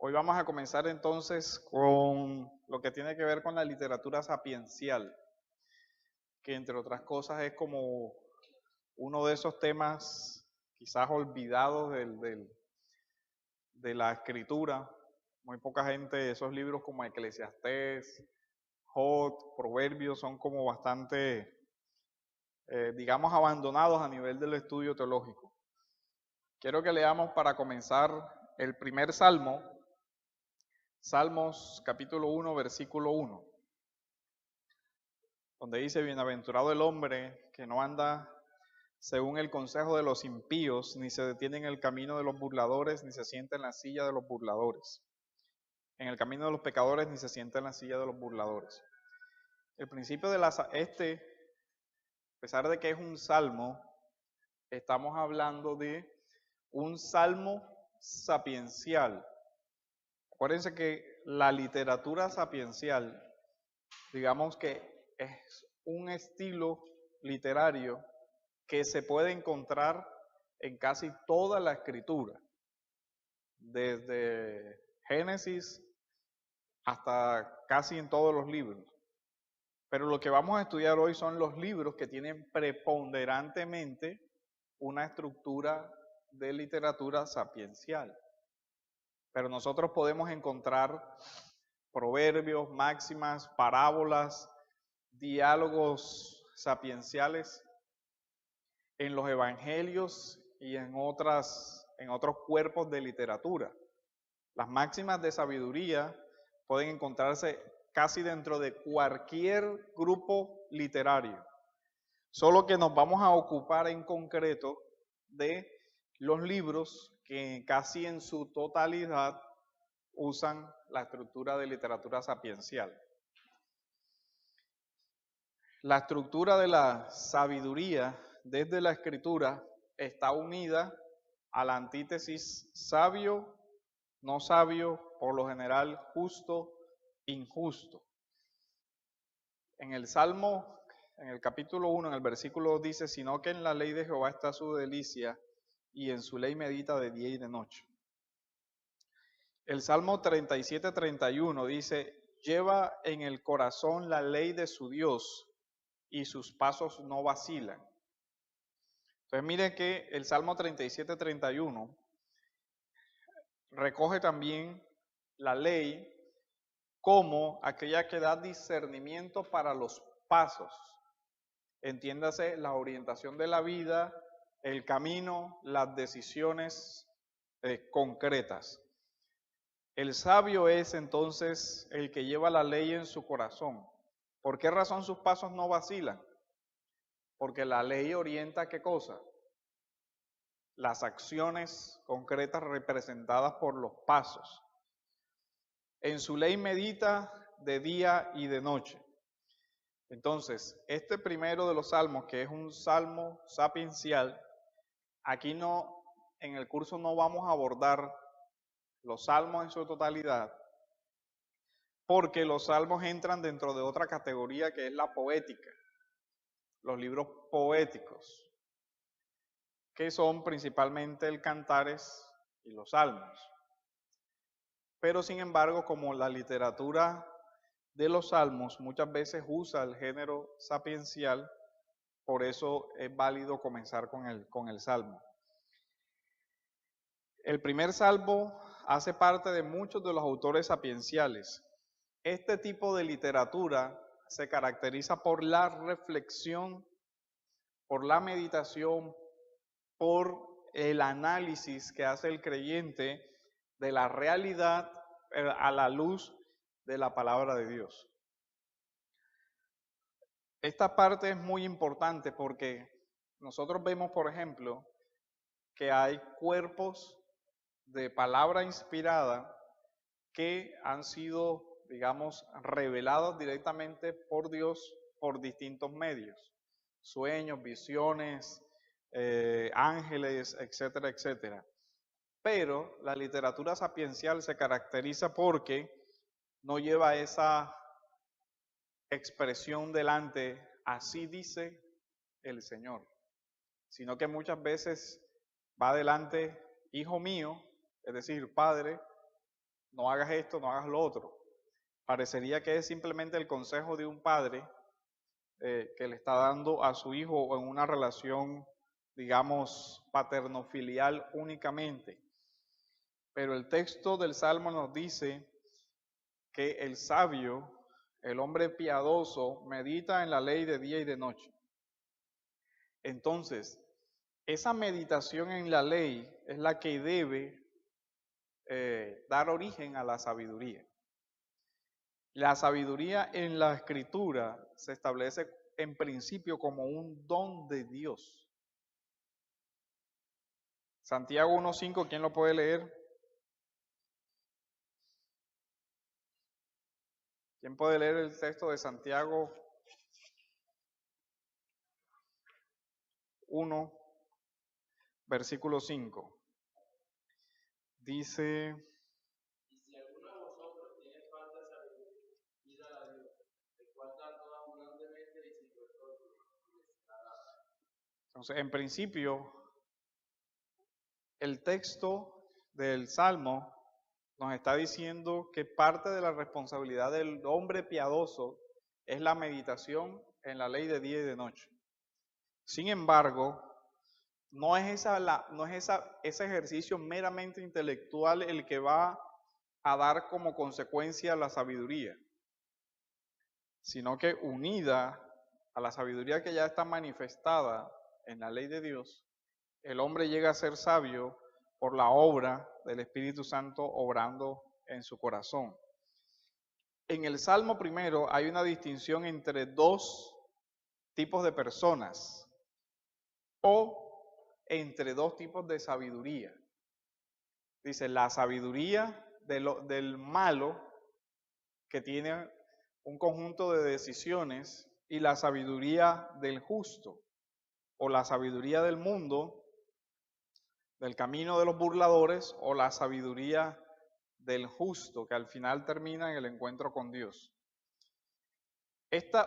Hoy vamos a comenzar entonces con lo que tiene que ver con la literatura sapiencial, que entre otras cosas es como uno de esos temas quizás olvidados de la escritura. Muy poca gente, esos libros como Eclesiastés, Job, Proverbios son como bastante, digamos, abandonados a nivel del estudio teológico. Quiero que leamos para comenzar el primer salmo, Salmos capítulo 1, versículo 1, donde dice: bienaventurado el hombre que no anda según el consejo de los impíos, ni se detiene en el camino de los burladores, ni se sienta en la silla de los burladores. En el camino de los pecadores, ni se sienta en la silla de los burladores. El principio de a pesar de que es un salmo, estamos hablando de un salmo sapiencial. Acuérdense que la literatura sapiencial, digamos que es un estilo literario que se puede encontrar en casi toda la escritura, desde Génesis hasta casi en todos los libros. Pero lo que vamos a estudiar hoy son los libros que tienen preponderantemente una estructura de literatura sapiencial. Pero nosotros podemos encontrar proverbios, máximas, parábolas, diálogos sapienciales en los evangelios y en otros cuerpos de literatura. Las máximas de sabiduría pueden encontrarse casi dentro de cualquier grupo literario. Solo que nos vamos a ocupar en concreto de los libros que casi en su totalidad usan la estructura de literatura sapiencial. La estructura de la sabiduría desde la escritura está unida a la antítesis sabio, no sabio, por lo general justo, injusto. En el Salmo, en el capítulo 1, en el versículo 2 dice: sino que en la ley de Jehová está su delicia, y en su ley medita de día y de noche. El Salmo 37:31 dice: lleva en el corazón la ley de su Dios, y sus pasos no vacilan. Entonces miren que el Salmo 37:31 recoge también la ley como aquella que da discernimiento para los pasos. Entiéndase, la orientación de la vida, el camino, las decisiones concretas. El sabio es entonces el que lleva la ley en su corazón. ¿Por qué razón sus pasos no vacilan? Porque la ley orienta ¿qué cosa? Las acciones concretas representadas por los pasos. En su ley medita de día y de noche. Entonces, este primero de los salmos, que es un salmo sapiencial, aquí en el curso no vamos a abordar los salmos en su totalidad, porque los salmos entran dentro de otra categoría que es la poética, los libros poéticos, que son principalmente el Cantares y los Salmos. Pero sin embargo, como la literatura de los Salmos muchas veces usa el género sapiencial, por eso es válido comenzar con el Salmo. El primer salmo hace parte de muchos de los autores sapienciales. Este tipo de literatura se caracteriza por la reflexión, por la meditación, por el análisis que hace el creyente de la realidad a la luz de la palabra de Dios. Esta parte es muy importante porque nosotros vemos, por ejemplo, que hay cuerpos de palabra inspirada que han sido, digamos, revelados directamente por Dios por distintos medios, sueños, visiones, ángeles, etcétera, etcétera. Pero la literatura sapiencial se caracteriza porque no lleva esa expresión delante, así dice el Señor, sino que muchas veces va adelante, hijo mío, es decir, Padre, no hagas esto, no hagas lo otro. Parecería que es simplemente el consejo de un padre que le está dando a su hijo en una relación, digamos, paterno-filial únicamente. Pero el texto del Salmo nos dice que el sabio, el hombre piadoso, medita en la ley de día y de noche. Entonces, esa meditación en la ley es la que debe dar origen a la sabiduría. La sabiduría en la escritura se establece en principio como un don de Dios. Santiago 1.5, ¿quién lo puede leer? ¿Quién puede leer el texto de Santiago 1, versículo 5? Dice: Y si alguno de vosotros tiene falta de sabiduría, pídala a Dios, el cual da toda abundantemente y sin reproche, y les será dada. Entonces, en principio, el texto del Salmo nos está diciendo que parte de la responsabilidad del hombre piadoso es la meditación en la ley de día y de noche. Sin embargo, no es ese ejercicio meramente intelectual el que va a dar como consecuencia la sabiduría, sino que unida a la sabiduría que ya está manifestada en la ley de Dios, el hombre llega a ser sabio por la obra del Espíritu Santo obrando en su corazón. En el Salmo primero hay una distinción entre dos tipos de personas o entre dos tipos de sabiduría. Dice, la sabiduría del malo, que tiene un conjunto de decisiones, y la sabiduría del justo, o la sabiduría del mundo, del camino de los burladores, o la sabiduría del justo, que al final termina en el encuentro con Dios.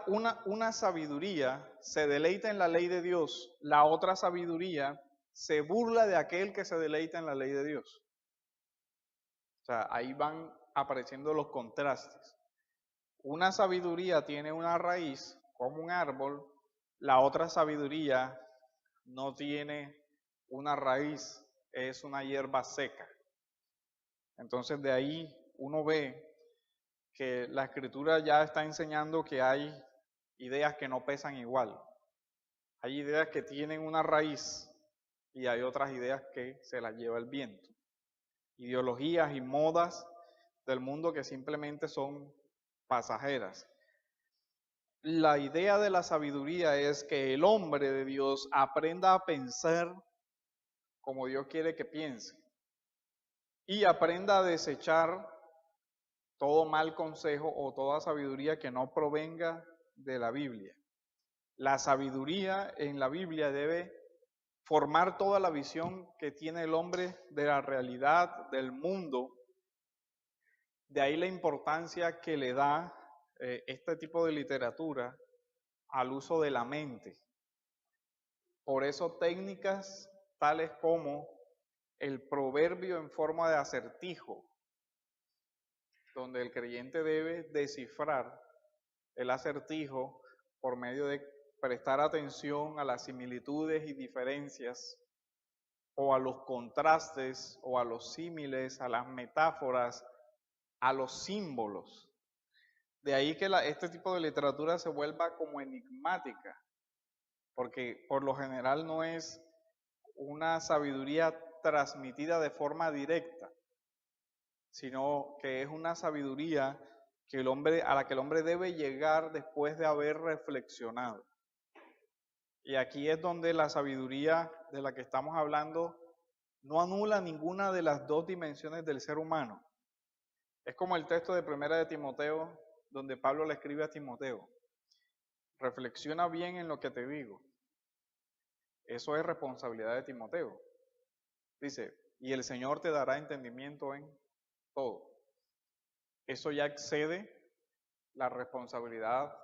Una sabiduría se deleita en la ley de Dios, la otra sabiduría se burla de aquel que se deleita en la ley de Dios. O sea, ahí van apareciendo los contrastes. Una sabiduría tiene una raíz como un árbol, la otra sabiduría no tiene una raíz, es una hierba seca. Entonces de ahí uno ve que la escritura ya está enseñando que hay ideas que no pesan igual. Hay ideas que tienen una raíz y hay otras ideas que se las lleva el viento. Ideologías y modas del mundo que simplemente son pasajeras. La idea de la sabiduría es que el hombre de Dios aprenda a pensar como Dios quiere que piense y aprenda a desechar todo mal consejo o toda sabiduría que no provenga de la Biblia. La sabiduría en la Biblia debe formar toda la visión que tiene el hombre de la realidad, del mundo. De ahí la importancia que le da este tipo de literatura al uso de la mente. Por eso técnicas tales como el proverbio en forma de acertijo, donde el creyente debe descifrar el acertijo por medio de prestar atención a las similitudes y diferencias, o a los contrastes, o a los símiles, a las metáforas, a los símbolos. De ahí que este tipo de literatura se vuelva como enigmática, porque por lo general no es una sabiduría transmitida de forma directa, sino que es una sabiduría que a la que el hombre debe llegar después de haber reflexionado. Y aquí es donde la sabiduría de la que estamos hablando no anula ninguna de las dos dimensiones del ser humano. Es como el texto de Primera de Timoteo, donde Pablo le escribe a Timoteo: reflexiona bien en lo que te digo. Eso es responsabilidad de Timoteo. Dice, y el Señor te dará entendimiento en todo. Eso ya excede la responsabilidad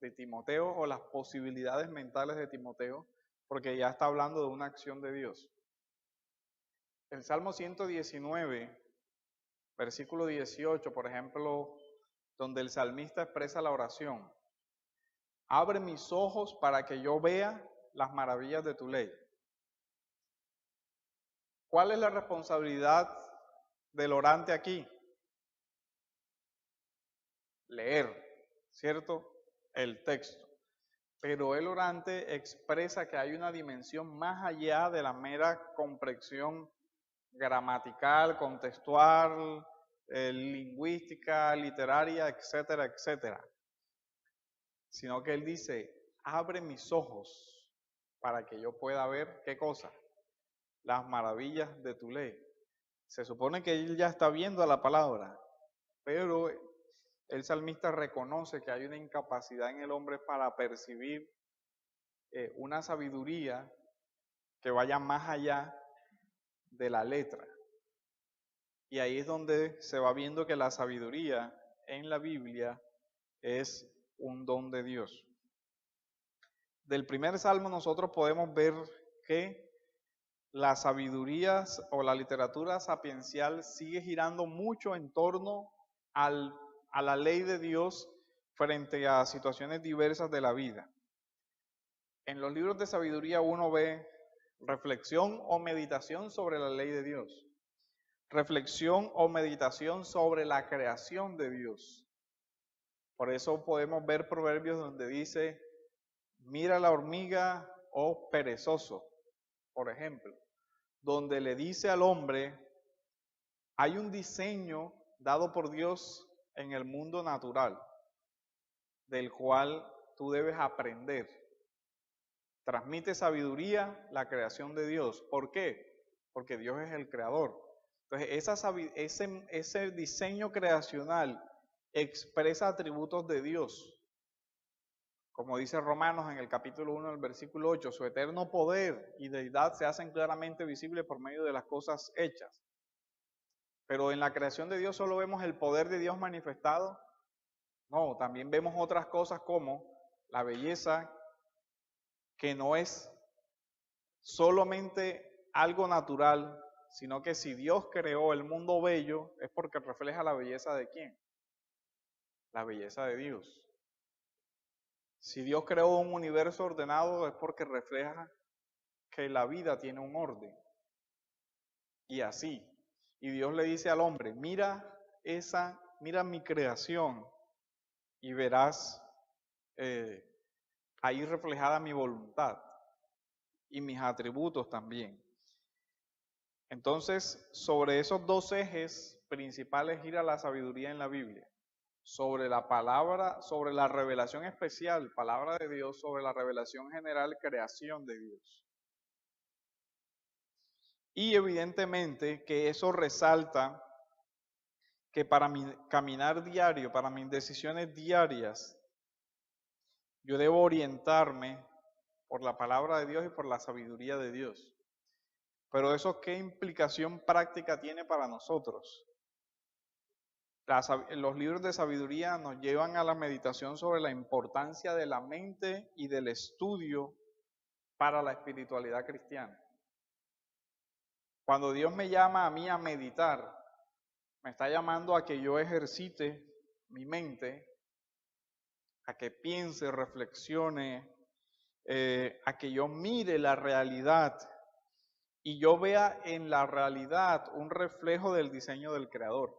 de Timoteo o las posibilidades mentales de Timoteo, porque ya está hablando de una acción de Dios. El Salmo 119, Versículo 18, por ejemplo, donde el salmista expresa la oración. Abre mis ojos para que yo vea las maravillas de tu ley. ¿Cuál es la responsabilidad del orante aquí? Leer, ¿cierto? El texto. Pero el orante expresa que hay una dimensión más allá de la mera comprensión gramatical, contextual, lingüística, literaria, etcétera, etcétera. Sino que él dice, abre mis ojos para que yo pueda ver, ¿qué cosa? Las maravillas de tu ley. Se supone que él ya está viendo la palabra, pero el salmista reconoce que hay una incapacidad en el hombre para percibir una sabiduría que vaya más allá de la letra. Y ahí es donde se va viendo que la sabiduría en la Biblia es un don de Dios. Del primer salmo nosotros podemos ver que la sabiduría o la literatura sapiencial sigue girando mucho en torno a la ley de Dios frente a situaciones diversas de la vida. En los libros de sabiduría uno ve reflexión o meditación sobre la ley de Dios, reflexión o meditación sobre la creación de Dios. Por eso podemos ver proverbios donde dice, mira la hormiga, oh perezoso, por ejemplo, donde le dice al hombre, hay un diseño dado por Dios en el mundo natural, del cual tú debes aprender. Transmite sabiduría la creación de Dios. ¿Por qué? Porque Dios es el creador. Entonces, ese diseño creacional expresa atributos de Dios. Como dice Romanos en el capítulo 1, el versículo 8, su eterno poder y deidad se hacen claramente visibles por medio de las cosas hechas. Pero en la creación de Dios solo vemos el poder de Dios manifestado. No, también vemos otras cosas como la belleza, que no es solamente algo natural, sino que si Dios creó el mundo bello, es porque refleja la belleza de ¿quién? La belleza de Dios. Si Dios creó un universo ordenado, es porque refleja que la vida tiene un orden. Y así. Y Dios le dice al hombre, mira mi creación y verás ahí reflejada mi voluntad y mis atributos también. Entonces, sobre esos dos ejes principales gira la sabiduría en la Biblia. Sobre la palabra, sobre la revelación especial, palabra de Dios, sobre la revelación general, creación de Dios. Y evidentemente que eso resalta que para mi caminar diario, para mis decisiones diarias, yo debo orientarme por la palabra de Dios y por la sabiduría de Dios. Pero eso, ¿qué implicación práctica tiene para nosotros? Los libros de sabiduría nos llevan a la meditación sobre la importancia de la mente y del estudio para la espiritualidad cristiana. Cuando Dios me llama a mí a meditar, me está llamando a que yo ejercite mi mente, a que piense, reflexione, a que yo mire la realidad y yo vea en la realidad un reflejo del diseño del Creador.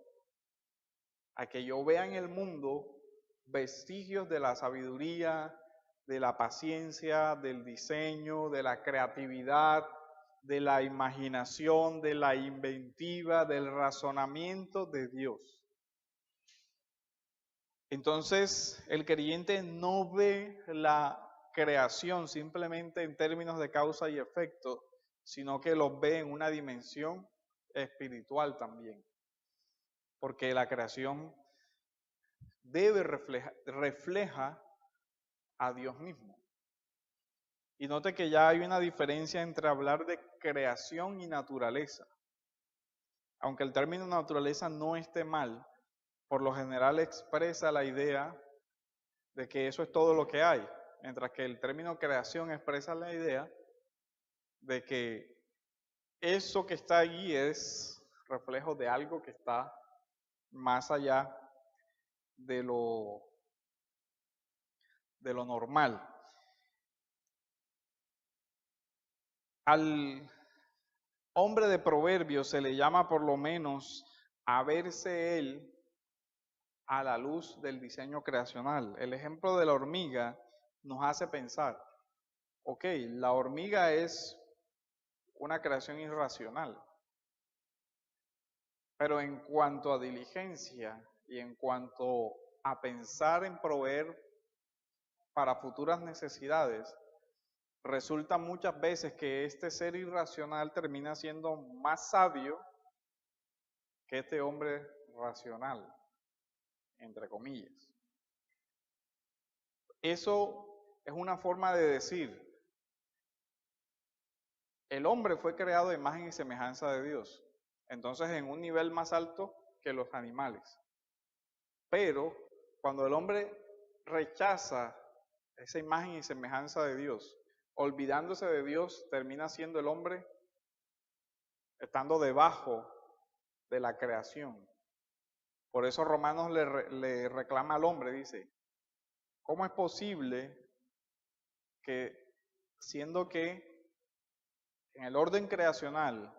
A que yo vea en el mundo vestigios de la sabiduría, de la paciencia, del diseño, de la creatividad, de la imaginación, de la inventiva, del razonamiento de Dios. Entonces, el creyente no ve la creación simplemente en términos de causa y efecto, sino que lo ve en una dimensión espiritual también. Porque la creación refleja a Dios mismo. Y note que ya hay una diferencia entre hablar de creación y naturaleza. Aunque el término naturaleza no esté mal, por lo general expresa la idea de que eso es todo lo que hay, mientras que el término creación expresa la idea de que eso que está allí es reflejo de algo que está más allá de lo normal. Al hombre de Proverbios se le llama por lo menos a verse él a la luz del diseño creacional. El ejemplo de la hormiga nos hace pensar, ok, la hormiga es una creación irracional, pero en cuanto a diligencia y en cuanto a pensar en proveer para futuras necesidades, resulta muchas veces que este ser irracional termina siendo más sabio que este hombre racional, entre comillas. Eso es una forma de decir, el hombre fue creado a imagen y semejanza de Dios, entonces en un nivel más alto que los animales. Pero cuando el hombre rechaza esa imagen y semejanza de Dios, olvidándose de Dios, termina siendo el hombre estando debajo de la creación. Por eso Romanos le reclama al hombre, dice, ¿cómo es posible que siendo que en el orden creacional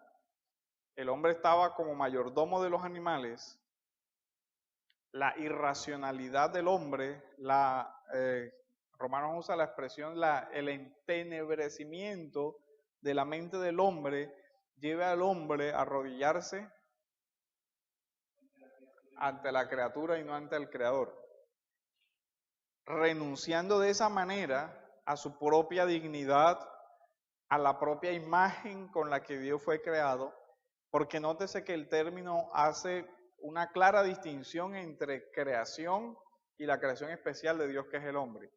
el hombre estaba como mayordomo de los animales, la irracionalidad del hombre, Romanos usa la expresión, el entenebrecimiento de la mente del hombre, lleva al hombre a arrodillarse ante la criatura y no ante el creador, renunciando de esa manera a su propia dignidad, a la propia imagen con la que Dios fue creado, porque nótese que el término hace una clara distinción entre creación y la creación especial de Dios, que es el hombre.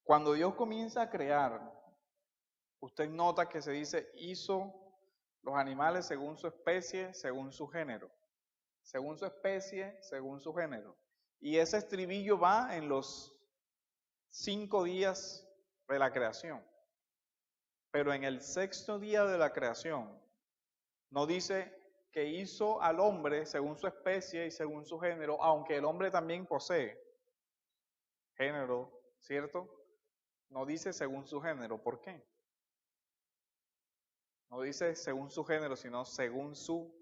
Cuando Dios comienza a crear, usted nota que se dice, hizo los animales según su especie, según su género. Según su especie, según su género. Y ese estribillo va en los 5 días de la creación. Pero en el 6º día de la creación, no dice que hizo al hombre según su especie y según su género, aunque el hombre también posee género, ¿cierto? No dice según su género. ¿Por qué? No dice según su género, sino según su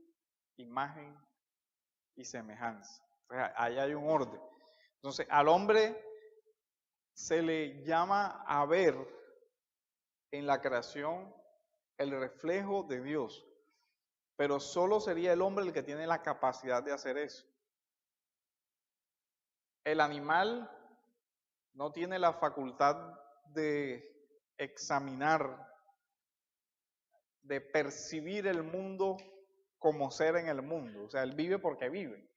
imagen y semejanza. O sea, ahí hay un orden. Entonces, al hombre se le llama a ver en la creación el reflejo de Dios, pero solo sería el hombre el que tiene la capacidad de hacer eso. El animal no tiene la facultad de examinar, de percibir el mundo como ser en el mundo. O sea, él vive porque vive.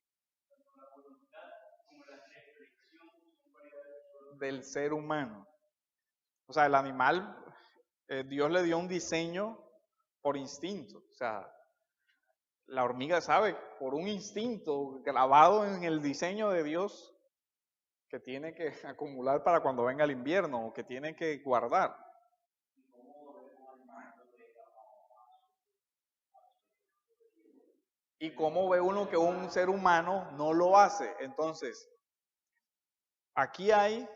Del ser humano. O sea, el animal, Dios le dio un diseño por instinto. O sea, la hormiga sabe por un instinto grabado en el diseño de Dios que tiene que acumular para cuando venga el invierno o que tiene que guardar. ¿Y cómo ve uno que un ser humano no lo hace? Entonces, aquí hay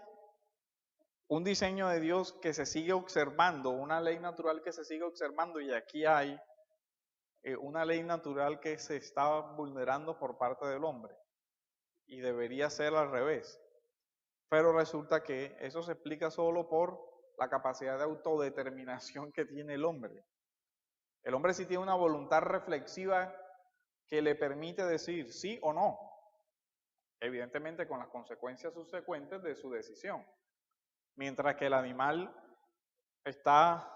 un diseño de Dios que se sigue observando, una ley natural que se sigue observando, y aquí hay una ley natural que se está vulnerando por parte del hombre. Y debería ser al revés. Pero resulta que eso se explica solo por la capacidad de autodeterminación que tiene el hombre. El hombre sí tiene una voluntad reflexiva que le permite decir sí o no, evidentemente con las consecuencias subsecuentes de su decisión. Mientras que el animal está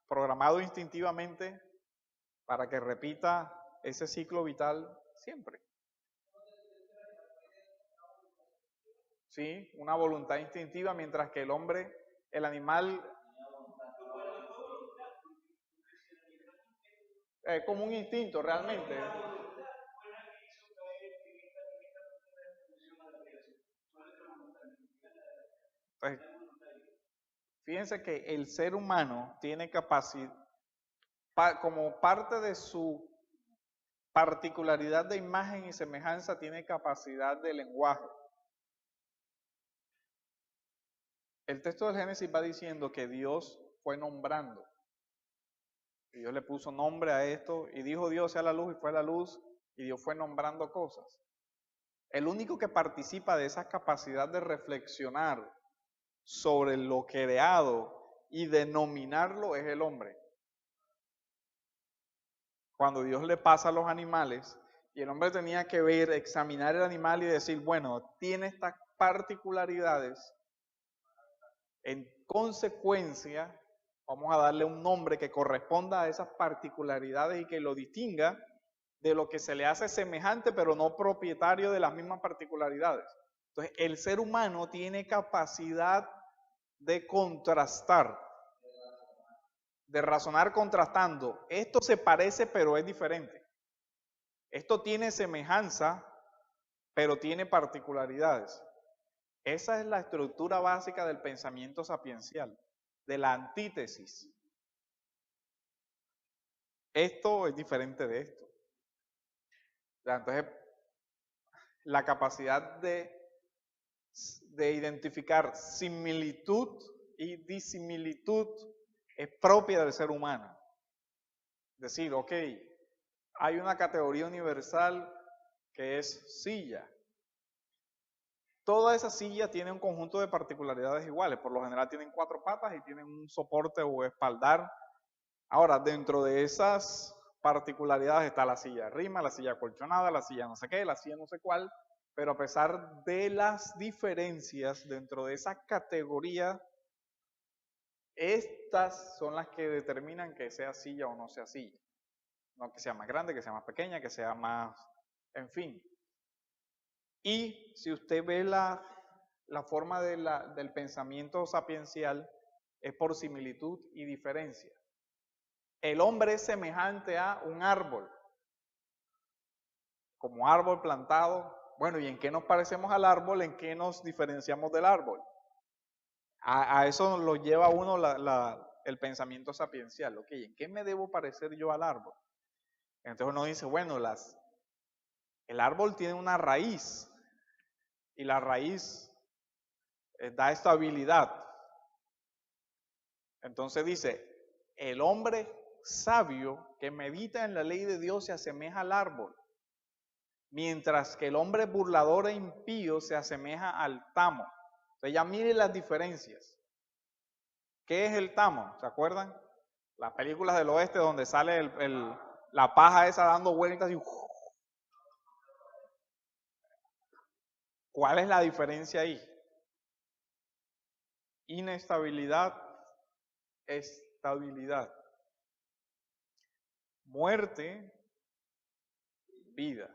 programado instintivamente para que repita ese ciclo vital siempre. Sí, una voluntad instintiva, mientras que el hombre, el animal, es como un instinto realmente. Pues, fíjense que el ser humano tiene capacidad, como parte de su particularidad de imagen y semejanza tiene capacidad de lenguaje. El texto del Génesis va diciendo que Dios fue nombrando. Y Dios le puso nombre a esto y dijo Dios sea la luz y fue la luz y Dios fue nombrando cosas. El único que participa de esa capacidad de reflexionar sobre lo creado y denominarlo es el hombre. Cuando Dios le pasa a los animales y el hombre tenía que ver, examinar el animal y decir, bueno, tiene estas particularidades, en consecuencia vamos a darle un nombre que corresponda a esas particularidades y que lo distinga de lo que se le hace semejante, pero no propietario de las mismas particularidades. Entonces, el ser humano tiene capacidad de contrastar, de razonar contrastando. Esto se parece, pero es diferente. Esto tiene semejanza, pero tiene particularidades. Esa es la estructura básica del pensamiento sapiencial, de la antítesis. Esto es diferente de esto. Entonces, la capacidad de identificar similitud y disimilitud es propia del ser humano. Decir, ok, hay una categoría universal que es silla. Toda esa silla tiene un conjunto de particularidades iguales. Por lo general tienen 4 patas y tienen un soporte o espaldar. Ahora, dentro de esas particularidades está la silla de rima, la silla acolchonada, la silla no sé qué, la silla no sé cuál. Pero a pesar de las diferencias dentro de esa categoría, estas son las que determinan que sea silla o no sea silla. No que sea más grande, que sea más pequeña, que sea más, en fin. Y si usted ve la forma del pensamiento sapiencial, es por similitud y diferencia. El hombre es semejante a un árbol, como árbol plantado. Bueno, ¿y en qué nos parecemos al árbol? ¿En qué nos diferenciamos del árbol? A eso lo lleva uno el pensamiento sapiencial. Ok, ¿en qué me debo parecer yo al árbol? Entonces uno dice, bueno, el árbol tiene una raíz y la raíz da estabilidad. Entonces dice, el hombre sabio que medita en la ley de Dios se asemeja al árbol, mientras que el hombre burlador e impío se asemeja al tamo. Entonces ya mire las diferencias. ¿Qué es el tamo? ¿Se acuerdan? Las películas del oeste donde sale la paja esa dando vueltas y... ¿Cuál es la diferencia ahí? Inestabilidad, estabilidad. Muerte, vida.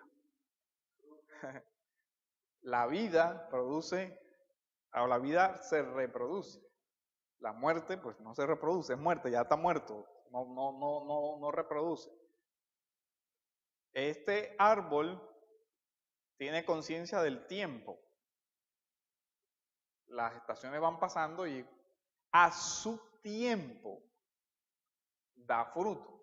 La vida produce, o la vida se reproduce. La muerte, pues no se reproduce, es muerte, ya está muerto, no reproduce. Este árbol tiene conciencia del tiempo. Las estaciones van pasando y a su tiempo da fruto.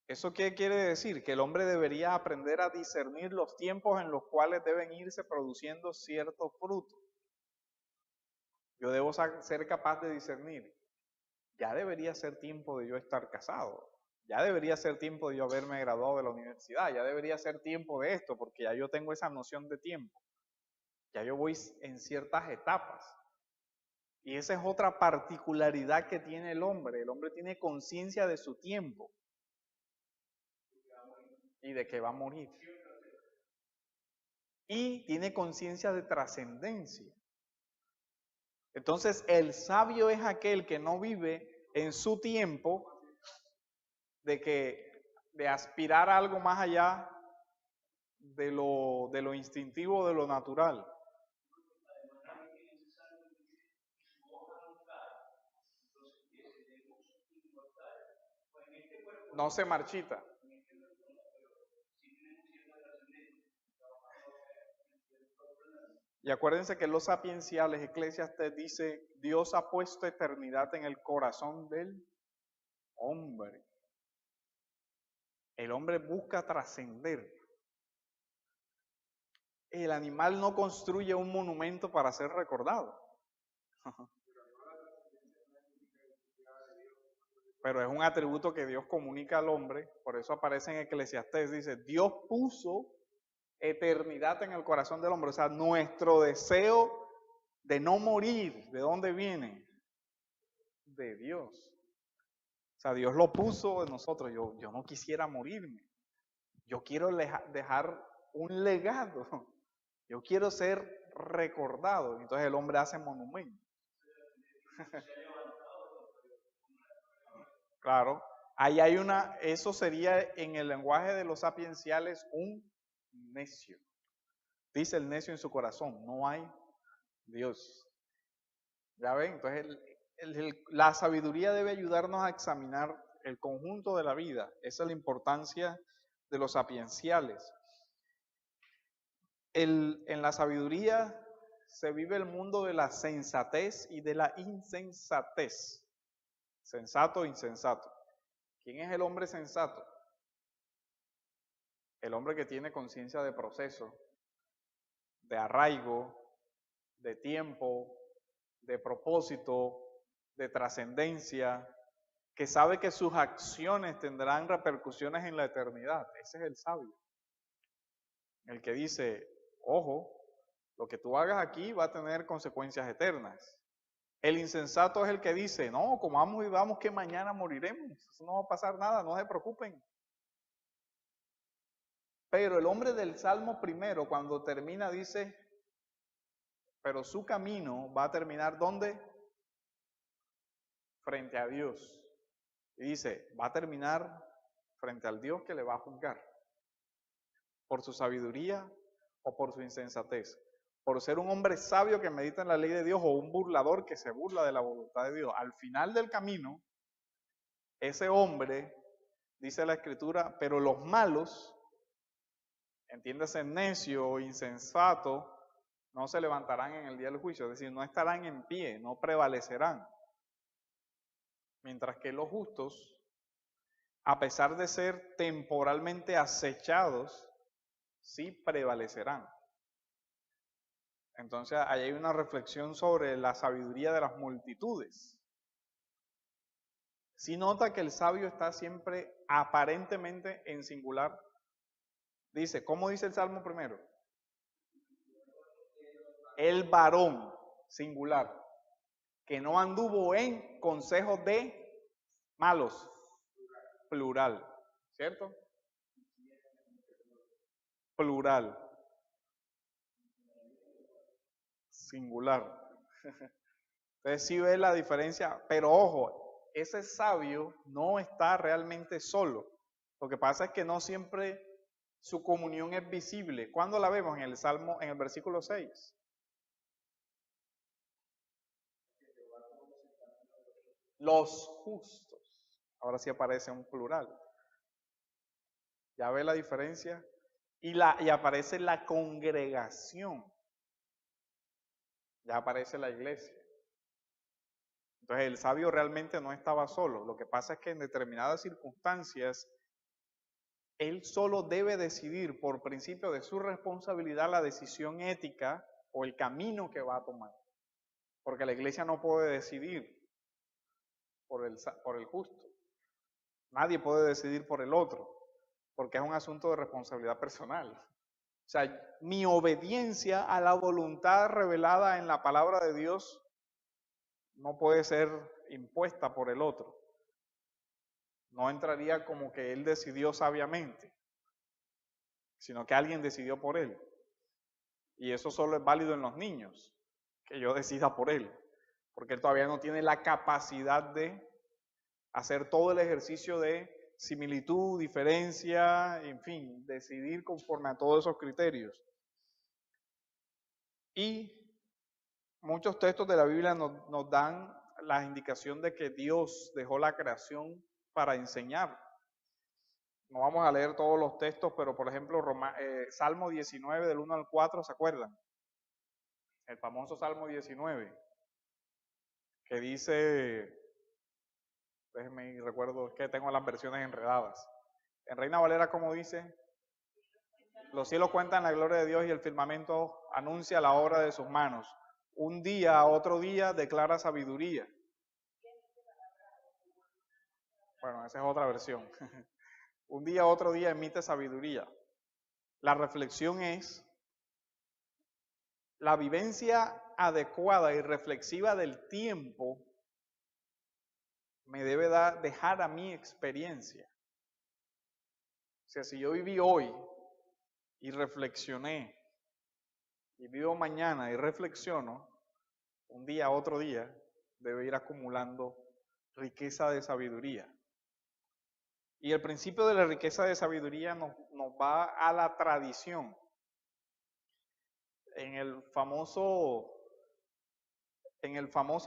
¿Eso qué quiere decir? Que el hombre debería aprender a discernir los tiempos en los cuales deben irse produciendo ciertos frutos. Yo debo ser capaz de discernir. Ya debería ser tiempo de yo estar casado. Ya debería ser tiempo de yo haberme graduado de la universidad. Ya debería ser tiempo de esto, porque ya yo tengo esa noción de tiempo. Ya yo voy en ciertas etapas. Y esa es otra particularidad que tiene el hombre. El hombre tiene conciencia de su tiempo y de que va a morir. Y tiene conciencia de trascendencia. Entonces, el sabio es aquel que no vive en su tiempo de aspirar a algo más allá de lo instintivo, de lo natural. No se marchita. Y acuérdense que los sapienciales, Eclesiastes dice, Dios ha puesto eternidad en el corazón del hombre. El hombre busca trascender. El animal no construye un monumento para ser recordado. Pero es un atributo que Dios comunica al hombre, por eso aparece en Eclesiastés, dice, Dios puso eternidad en el corazón del hombre, o sea, nuestro deseo de no morir, ¿de dónde viene? De Dios. O sea, Dios lo puso en nosotros, yo no quisiera morirme, yo quiero dejar un legado, yo quiero ser recordado, entonces el hombre hace monumentos. Claro, ahí hay eso sería en el lenguaje de los sapienciales un necio. Dice el necio en su corazón, no hay Dios. ¿Ya ven? Entonces la sabiduría debe ayudarnos a examinar el conjunto de la vida. Esa es la importancia de los sapienciales. En la sabiduría se vive el mundo de la sensatez y de la insensatez. Sensato e insensato. ¿Quién es el hombre sensato? El hombre que tiene conciencia de proceso, de arraigo, de tiempo, de propósito, de trascendencia, que sabe que sus acciones tendrán repercusiones en la eternidad. Ese es el sabio. El que dice, ojo, lo que tú hagas aquí va a tener consecuencias eternas. El insensato es el que dice, no, comamos y vamos que mañana moriremos. Eso no va a pasar nada, no se preocupen. Pero el hombre del Salmo primero, cuando termina, dice, pero su camino va a terminar ¿dónde? Frente a Dios. Y dice, va a terminar frente al Dios que le va a juzgar. Por su sabiduría o por su insensatez. Por ser un hombre sabio que medita en la ley de Dios o un burlador que se burla de la voluntad de Dios. Al final del camino, ese hombre, dice la Escritura, pero los malos, entiéndase necio o insensato, no se levantarán en el día del juicio, es decir, no estarán en pie, no prevalecerán. Mientras que los justos, a pesar de ser temporalmente acechados, sí prevalecerán. Entonces, ahí hay una reflexión sobre la sabiduría de las multitudes. Si nota que el sabio está siempre aparentemente en singular. Dice, ¿cómo dice el Salmo primero? El varón, singular, que no anduvo en consejos de malos, plural, ¿cierto? Plural, singular. Entonces sí ve la diferencia, pero ojo, ese sabio no está realmente solo. Lo que pasa es que no siempre su comunión es visible. ¿Cuándo la vemos? En el Salmo, en el versículo 6. Los justos. Ahora sí aparece un plural. ¿Ya ve la diferencia? Y aparece la congregación. Ya aparece la iglesia. Entonces el sabio realmente no estaba solo. Lo que pasa es que en determinadas circunstancias, él solo debe decidir por principio de su responsabilidad la decisión ética o el camino que va a tomar. Porque la iglesia no puede decidir por el justo. Nadie puede decidir por el otro, porque es un asunto de responsabilidad personal. O sea, mi obediencia a la voluntad revelada en la palabra de Dios no puede ser impuesta por el otro. No entraría como que él decidió sabiamente, sino que alguien decidió por él. Y eso solo es válido en los niños, que yo decida por él, porque él todavía no tiene la capacidad de hacer todo el ejercicio de similitud, diferencia, en fin, decidir conforme a todos esos criterios. Y muchos textos de la Biblia nos dan la indicación de que Dios dejó la creación para enseñar. No vamos a leer todos los textos, pero por ejemplo, Salmo 19 del 1 al 4, ¿se acuerdan? El famoso Salmo 19, que dice, déjenme recuerdo, es que tengo las versiones enredadas. En Reina Valera, ¿cómo dice? Los cielos cuentan la gloria de Dios y el firmamento anuncia la obra de sus manos. Un día a otro día declara sabiduría. Bueno, esa es otra versión. Un día a otro día emite sabiduría. La reflexión es la vivencia adecuada y reflexiva del tiempo me debe dejar a mi experiencia. O sea, si yo viví hoy y reflexioné, y vivo mañana y reflexiono, un día a otro día debe ir acumulando riqueza de sabiduría. Y el principio de la riqueza de sabiduría nos va a la tradición. En el famoso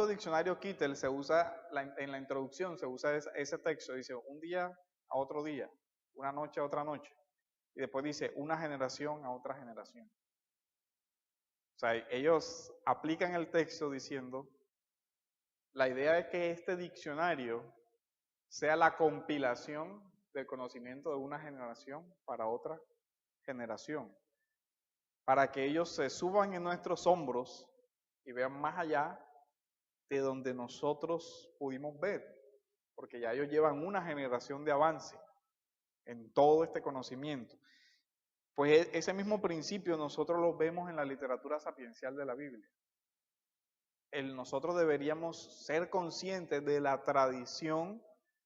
diccionario Kittel se usa, en la introducción se usa ese texto, dice un día a otro día, una noche a otra noche. Y después dice una generación a otra generación. O sea, ellos aplican el texto diciendo, la idea es que este diccionario sea la compilación del conocimiento de una generación para otra generación, para que ellos se suban en nuestros hombros y vean más allá de donde nosotros pudimos ver, porque ya ellos llevan una generación de avance en todo este conocimiento. Pues ese mismo principio nosotros lo vemos en la literatura sapiencial de la Biblia. Nosotros deberíamos ser conscientes de la tradición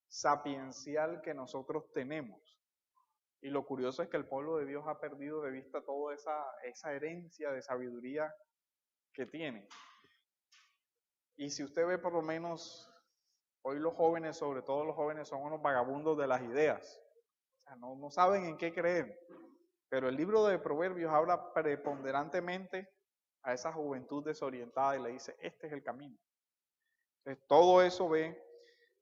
sapiencial que nosotros tenemos. Y lo curioso es que el pueblo de Dios ha perdido de vista toda esa herencia de sabiduría que tiene. Y si usted ve por lo menos, hoy los jóvenes, sobre todo los jóvenes, son unos vagabundos de las ideas. O sea, no saben en qué creer. Pero el libro de Proverbios habla preponderantemente a esa juventud desorientada y le dice, este es el camino. Entonces, todo eso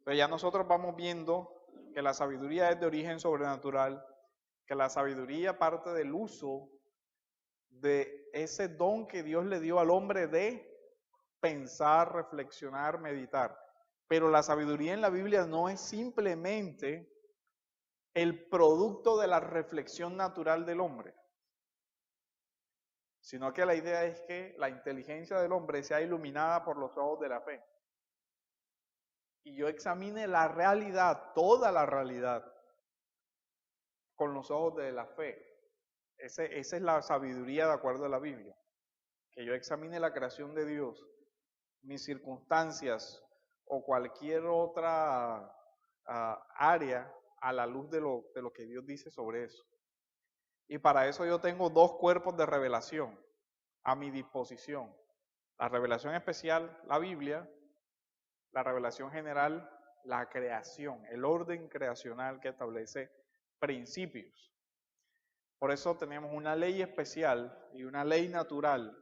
pero ya nosotros vamos viendo que la sabiduría es de origen sobrenatural, que la sabiduría parte del uso de ese don que Dios le dio al hombre de pensar, reflexionar, meditar. Pero la sabiduría en la Biblia no es simplemente el producto de la reflexión natural del hombre, sino que la idea es que la inteligencia del hombre sea iluminada por los ojos de la fe. Y yo examine la realidad, toda la realidad, con los ojos de la fe. Esa es la sabiduría de acuerdo a la Biblia. Que yo examine la creación de Dios, mis circunstancias o cualquier otra área a la luz de lo que Dios dice sobre eso. Y para eso yo tengo dos cuerpos de revelación a mi disposición. La revelación especial, la Biblia, la revelación general, la creación, el orden creacional que establece principios. Por eso tenemos una ley especial y una ley natural,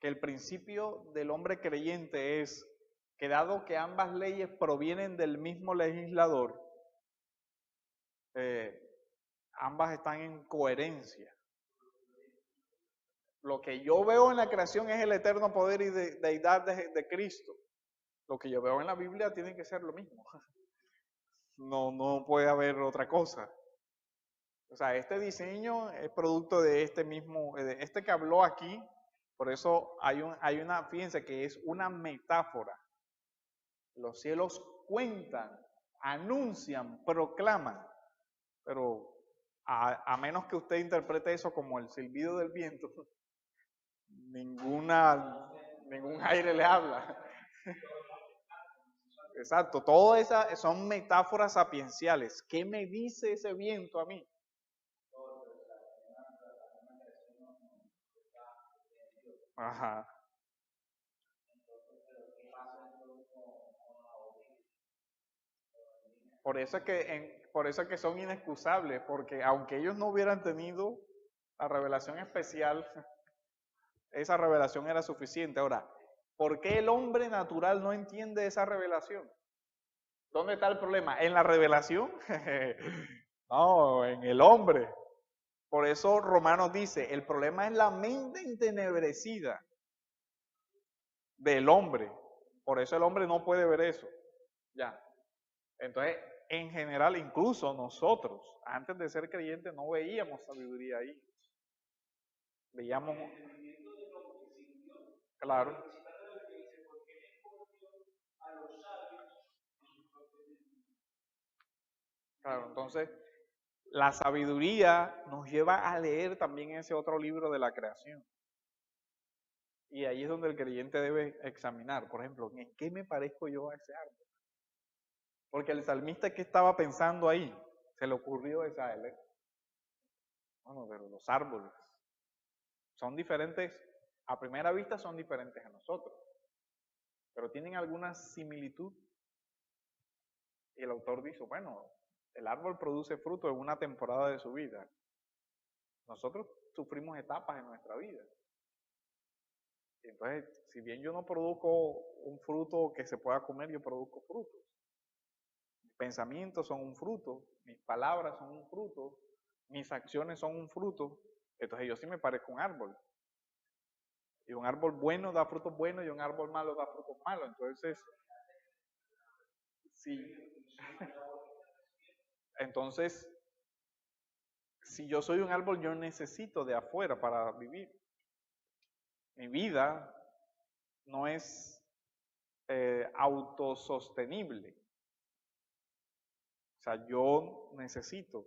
que el principio del hombre creyente es que dado que ambas leyes provienen del mismo legislador, ambas están en coherencia. Lo que yo veo en la creación es el eterno poder y deidad de Cristo. Lo que yo veo en la Biblia tiene que ser lo mismo. No puede haber otra cosa. O sea, este diseño es producto de este que habló aquí. Por eso fíjense que es una metáfora. Los cielos cuentan, anuncian, proclaman. Pero a menos que usted interprete eso como el silbido del viento, ningún aire le habla. Exacto, todas esas son metáforas sapienciales. ¿Qué me dice ese viento a mí? Ajá. Por eso es que son inexcusables, porque aunque ellos no hubieran tenido la revelación especial, esa revelación era suficiente. Ahora, ¿por qué el hombre natural no entiende esa revelación? ¿Dónde está el problema? ¿En la revelación? No, en el hombre. Por eso Romanos dice, el problema es la mente entenebrecida del hombre. Por eso el hombre no puede ver eso. Ya. Entonces, en general, incluso nosotros, antes de ser creyentes, no veíamos sabiduría ahí. Veíamos, claro, claro. Entonces, la sabiduría nos lleva a leer también ese otro libro de la creación. Y ahí es donde el creyente debe examinar, por ejemplo, ¿en qué me parezco yo a ese árbol? Porque el salmista que estaba pensando ahí, se le ocurrió esa él. Bueno, pero los árboles son diferentes, a primera vista son diferentes a nosotros, pero tienen alguna similitud. Y el autor dice, bueno, el árbol produce fruto en una temporada de su vida. Nosotros sufrimos etapas en nuestra vida. Y entonces, si bien yo no produzco un fruto que se pueda comer, yo produzco frutos. Mis pensamientos son un fruto, mis palabras son un fruto, mis acciones son un fruto. Entonces yo sí me parezco a un árbol. Y un árbol bueno da frutos buenos y un árbol malo da frutos malos. Entonces, sí. Entonces, si yo soy un árbol, yo necesito de afuera para vivir. Mi vida no es autosostenible. O sea, yo necesito.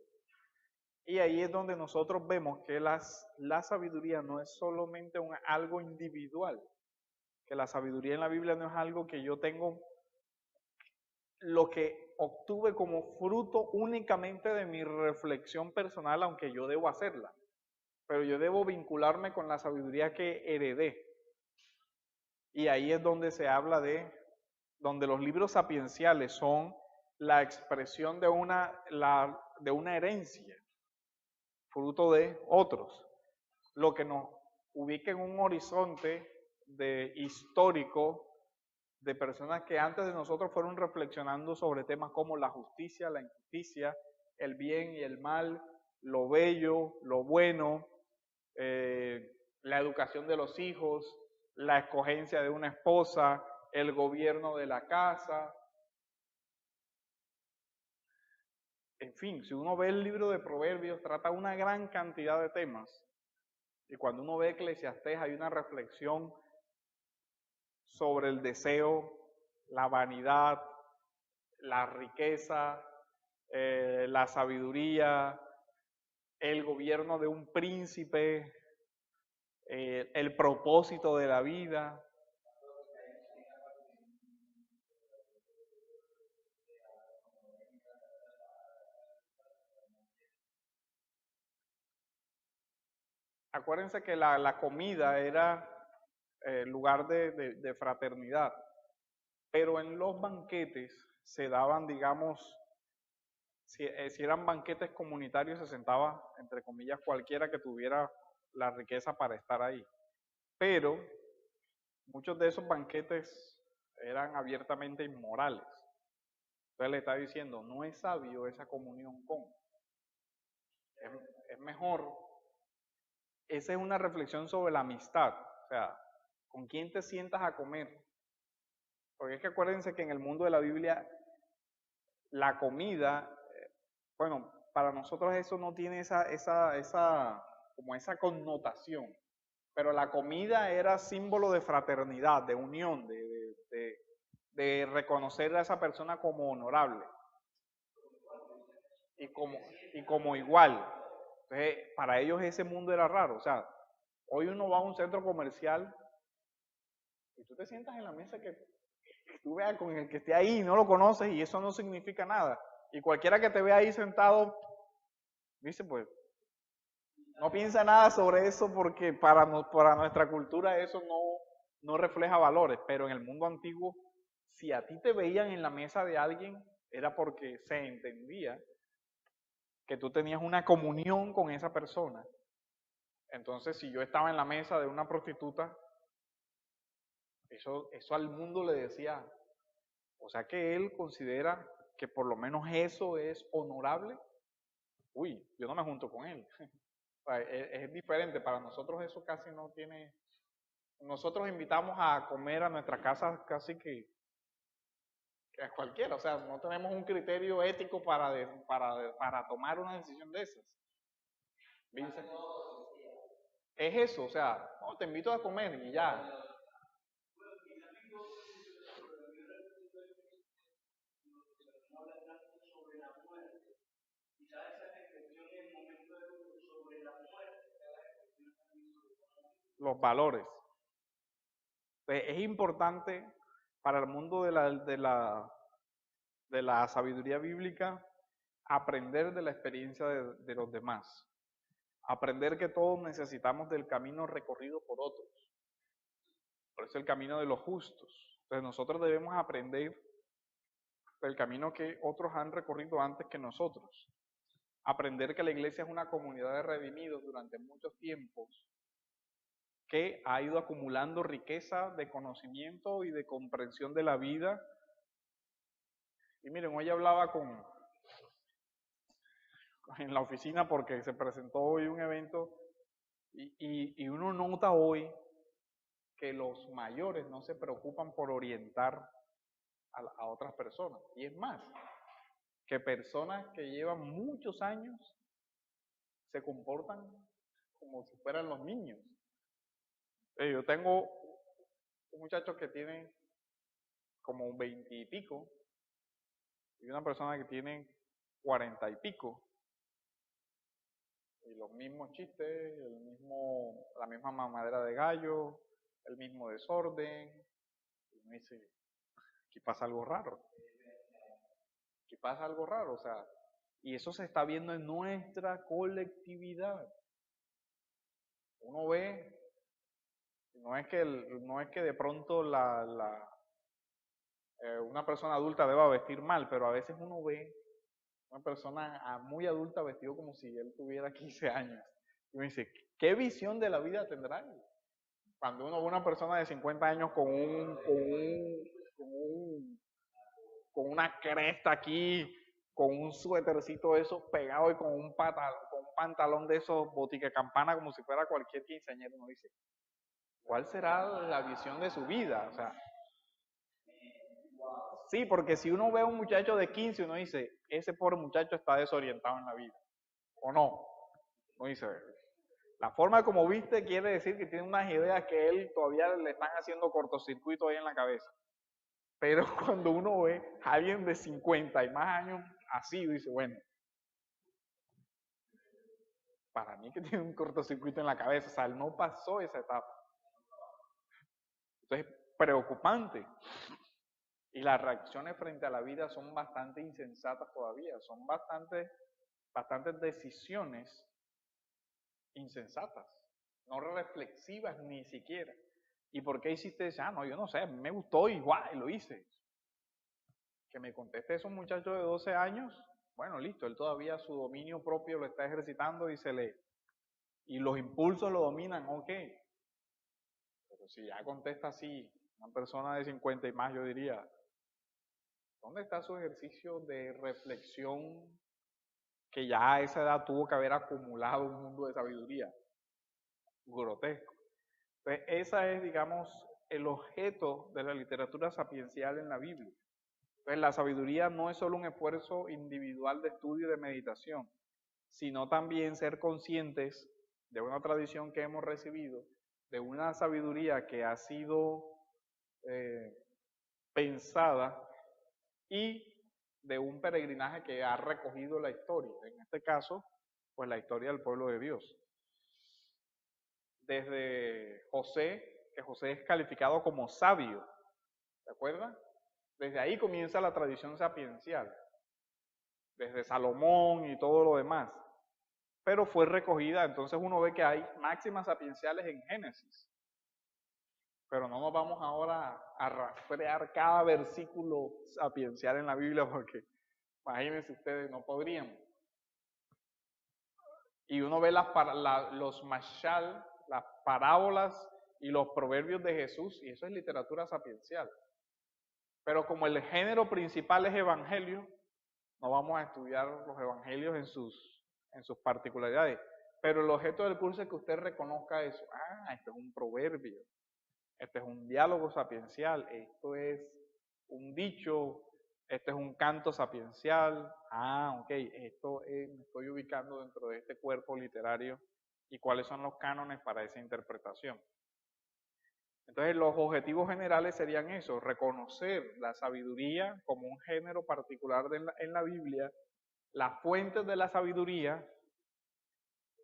Y ahí es donde nosotros vemos que la sabiduría no es solamente algo individual. Que la sabiduría en la Biblia no es algo que yo tengo, lo que obtuve como fruto únicamente de mi reflexión personal, aunque yo debo hacerla. Pero yo debo vincularme con la sabiduría que heredé. Y ahí es donde se habla donde los libros sapienciales son la expresión de una herencia, fruto de otros, lo que nos ubica en un horizonte histórico de personas que antes de nosotros fueron reflexionando sobre temas como la justicia, la injusticia, el bien y el mal, lo bello, lo bueno, la educación de los hijos, la escogencia de una esposa, el gobierno de la casa. En fin, si uno ve el libro de Proverbios, trata una gran cantidad de temas. Y cuando uno ve Eclesiastés, hay una reflexión sobre el deseo, la vanidad, la riqueza, la sabiduría, el gobierno de un príncipe, el propósito de la vida. Acuérdense que la comida era lugar de fraternidad, pero en los banquetes se daban, digamos, si eran banquetes comunitarios, se sentaba, entre comillas, cualquiera que tuviera la riqueza para estar ahí. Pero muchos de esos banquetes eran abiertamente inmorales. Entonces le está diciendo, no es sabio esa comunión con. Es mejor. Esa es una reflexión sobre la amistad. O sea, ¿con quién te sientas a comer? Porque es que acuérdense que en el mundo de la Biblia, la comida, bueno, para nosotros eso no tiene como esa connotación. Pero la comida era símbolo de fraternidad, de unión, de reconocer a esa persona como honorable y como igual. Entonces, para ellos ese mundo era raro. O sea, hoy uno va a un centro comercial y tú te sientas en la mesa que tú veas con el que esté ahí, no lo conoces y eso no significa nada. Y cualquiera que te vea ahí sentado, dice, pues, no piensa nada sobre eso porque para nuestra cultura eso no refleja valores. Pero en el mundo antiguo, si a ti te veían en la mesa de alguien, era porque se entendía que tú tenías una comunión con esa persona. Entonces, si yo estaba en la mesa de una prostituta, eso al mundo le decía, o sea que él considera que por lo menos eso es honorable. Uy, yo no me junto con él. O sea, es diferente, para nosotros eso casi no tiene. Nosotros invitamos a comer a nuestra casa casi que que es cualquiera, o sea, no tenemos un criterio ético para tomar una decisión de esas. ¿Viste? Es eso, o sea, no, te invito a comer y ya. Los valores. Entonces, es importante para el mundo de la sabiduría bíblica aprender de la experiencia de los demás. Aprender que todos necesitamos del camino recorrido por otros. Por eso el camino de los justos. Entonces nosotros debemos aprender del camino que otros han recorrido antes que nosotros. Aprender que la iglesia es una comunidad de redimidos durante muchos tiempos que ha ido acumulando riqueza de conocimiento y de comprensión de la vida. Y miren, hoy hablaba en la oficina porque se presentó hoy un evento y uno nota hoy que los mayores no se preocupan por orientar a otras personas. Y es más, que personas que llevan muchos años se comportan como si fueran los niños. Yo tengo un muchacho que tiene como 20 y pico y una persona que tiene 40 y pico. Y los mismos chistes, la misma mamadera de gallo, el mismo desorden. Y me dice, aquí pasa algo raro. Aquí pasa algo raro, o sea, y eso se está viendo en nuestra colectividad. Uno ve, no es que de pronto una persona adulta deba vestir mal, pero a veces uno ve una persona muy adulta vestido como si él tuviera 15 años. Y me dice, ¿qué visión de la vida tendrá él? Cuando uno ve una persona de 50 años con una cresta aquí, con un suétercito de esos pegado y con un pantalón de esos botica campana como si fuera cualquier quinceañero, uno dice, ¿cuál será la visión de su vida? O sea, sí, porque si uno ve a un muchacho de 15, uno dice, ese pobre muchacho está desorientado en la vida. ¿O no? Uno dice, la forma como viste quiere decir que tiene unas ideas que él todavía le están haciendo cortocircuito ahí en la cabeza. Pero cuando uno ve a alguien de 50 y más años así, dice, bueno, para mí que tiene un cortocircuito en la cabeza, o sea, él no pasó esa etapa. Entonces, preocupante. Y las reacciones frente a la vida son bastante insensatas todavía, son bastantes decisiones insensatas, no reflexivas ni siquiera. ¿Y por qué hiciste eso? Ah, no, yo no sé, me gustó y guay, lo hice. Que me conteste eso un muchacho de 12 años, bueno, listo, él todavía su dominio propio lo está ejercitando y los impulsos lo dominan, ok. Pero si ya contesta así, una persona de 50 y más, yo diría, ¿dónde está su ejercicio de reflexión que ya a esa edad tuvo que haber acumulado un mundo de sabiduría? Grotesco. Entonces, ese es, digamos, el objeto de la literatura sapiencial en la Biblia. Entonces, la sabiduría no es solo un esfuerzo individual de estudio y de meditación, sino también ser conscientes de una tradición que hemos recibido, de una sabiduría que ha sido pensada y de un peregrinaje que ha recogido la historia. En este caso, pues la historia del pueblo de Dios. Desde José, que José es calificado como sabio, ¿se acuerdan? Desde ahí comienza la tradición sapiencial, desde Salomón y todo lo demás. Pero fue recogida, entonces uno ve que hay máximas sapienciales en Génesis. Pero no nos vamos ahora a rastrear cada versículo sapiencial en la Biblia porque imagínense ustedes, no podríamos. Y uno ve los mashal, las parábolas y los proverbios de Jesús, y eso es literatura sapiencial. Pero como el género principal es evangelio, no vamos a estudiar los evangelios en sus particularidades. Pero el objeto del curso es que usted reconozca eso. Ah, esto es un proverbio, este es un diálogo sapiencial, esto es un dicho Este es un canto sapiencial. Ok, esto me estoy ubicando dentro de este cuerpo literario y cuáles son los cánones para esa interpretación. Entonces, los objetivos generales serían eso, reconocer la sabiduría como un género particular en la Biblia, las fuentes de la sabiduría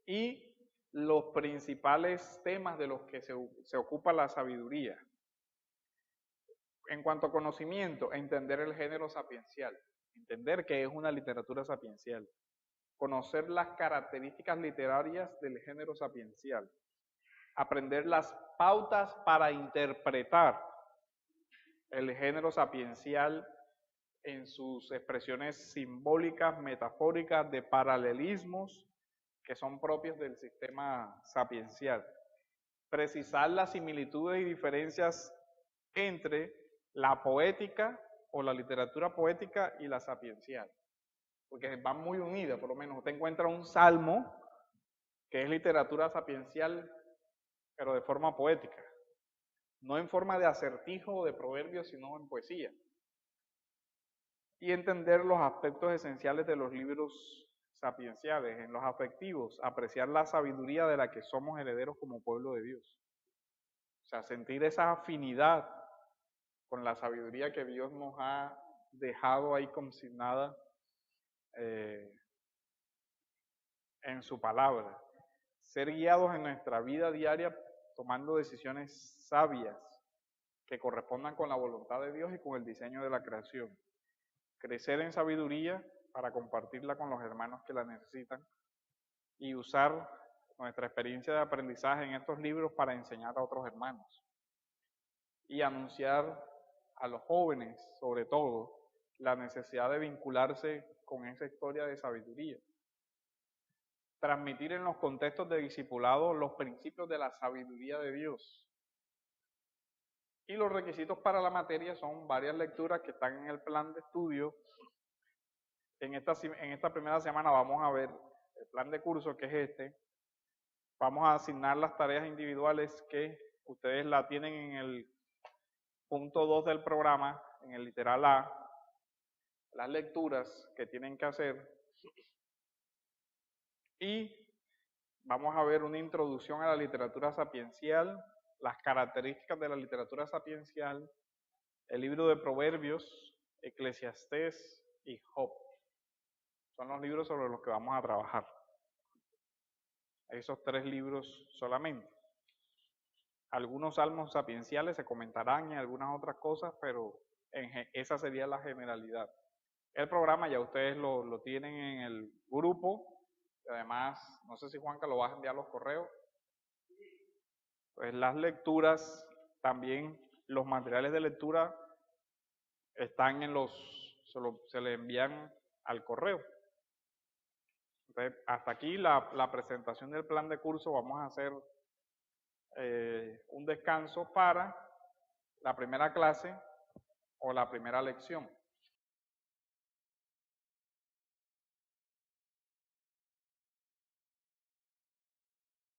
y los principales temas de los que se ocupa la sabiduría. En cuanto a conocimiento, entender el género sapiencial, entender que es una literatura sapiencial, conocer las características literarias del género sapiencial, aprender las pautas para interpretar el género sapiencial en sus expresiones simbólicas, metafóricas, de paralelismos que son propios del sistema sapiencial. Precisar las similitudes y diferencias entre la poética o la literatura poética y la sapiencial, porque van muy unidas. Por lo menos usted encuentra un salmo que es literatura sapiencial, pero de forma poética, no en forma de acertijo o de proverbios, sino en poesía. Y entender los aspectos esenciales de los libros sapienciales, en los afectivos, apreciar la sabiduría de la que somos herederos como pueblo de Dios. O sea, sentir esa afinidad con la sabiduría que Dios nos ha dejado ahí consignada en su palabra. Ser guiados en nuestra vida diaria tomando decisiones sabias que correspondan con la voluntad de Dios y con el diseño de la creación. Crecer en sabiduría para compartirla con los hermanos que la necesitan y usar nuestra experiencia de aprendizaje en estos libros para enseñar a otros hermanos. Y anunciar a los jóvenes, sobre todo, la necesidad de vincularse con esa historia de sabiduría. Transmitir en los contextos de discipulado los principios de la sabiduría de Dios. Y los requisitos para la materia son varias lecturas que están en el plan de estudio. En esta primera semana vamos a ver el plan de curso, que es este. Vamos a asignar las tareas individuales que ustedes la tienen en el punto 2 del programa, en el literal A, las lecturas que tienen que hacer. Y vamos a ver una introducción a la literatura sapiencial, las características de la literatura sapiencial, el libro de Proverbios, Eclesiastés y Job. Son los libros sobre los que vamos a trabajar. Esos 3 libros solamente. Algunos salmos sapienciales se comentarán y algunas otras cosas, pero esa sería la generalidad. El programa ya ustedes lo tienen en el grupo. Además, no sé si Juanca lo va a enviar los correos. Pues las lecturas, también los materiales de lectura están se le envían al correo. Entonces, hasta aquí la presentación del plan de curso. Vamos a hacer un descanso para la primera clase o la primera lección.